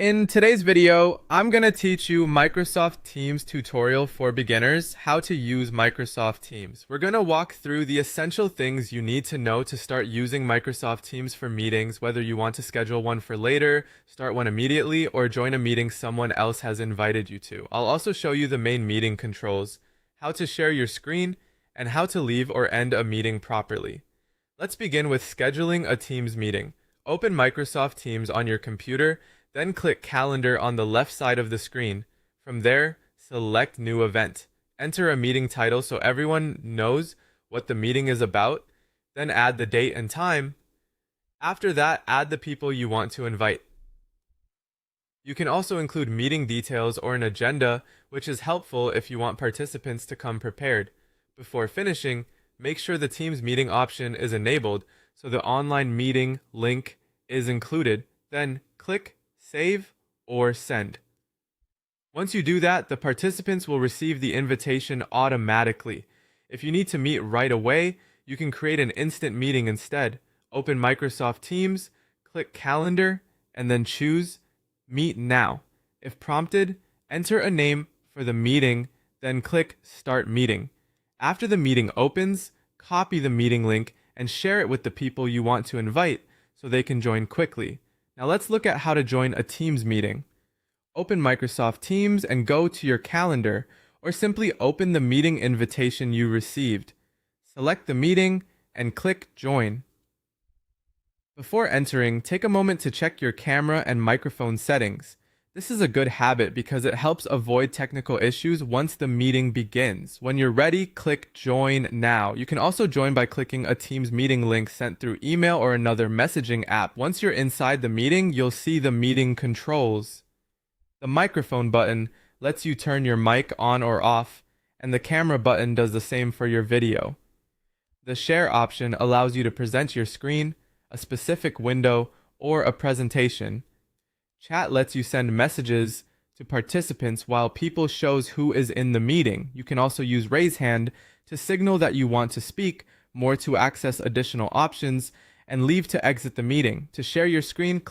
In today's video, I'm going to teach you Microsoft Teams tutorial for beginners, how to use Microsoft Teams. We're going to walk through the essential things you need to know to start using Microsoft Teams for meetings, whether you want to schedule one for later, start one immediately, or join a meeting someone else has invited you to. I'll also show you the main meeting controls, how to share your screen, and how to leave or end a meeting properly. Let's begin with scheduling a Teams meeting. Open Microsoft Teams on your computer, then click Calendar on the left side of the screen. From there, select New Event. Enter a meeting title so everyone knows what the meeting is about, then add the date and time. After that, add the people you want to invite. You can also include meeting details or an agenda, which is helpful if you want participants to come prepared. Before finishing, make sure the Teams meeting option is enabled so the online meeting link is included. Then click Save or Send. Once you do that, the participants will receive the invitation automatically. If you need to meet right away, you can create an instant meeting instead. Open Microsoft Teams, click Calendar, and then choose Meet Now. If prompted, enter a name for the meeting, then click Start Meeting. After the meeting opens, copy the meeting link and share it with the people you want to invite so they can join quickly. Now let's look at how to join a Teams meeting. Open Microsoft Teams and go to your calendar, or simply open the meeting invitation you received. Select the meeting and click Join. Before entering, take a moment to check your camera and microphone settings. This is a good habit because it helps avoid technical issues once the meeting begins. When you're ready, click Join Now. You can also join by clicking a Teams meeting link sent through email or another messaging app. Once you're inside the meeting, you'll see the meeting controls. The microphone button lets you turn your mic on or off, and the camera button does the same for your video. The Share option allows you to present your screen, a specific window, or a presentation. Chat lets you send messages to participants while people shows who is in the meeting. You can also use raise hand to signal that you want to speak, more to access additional options, and leave to exit the meeting. To share your screen,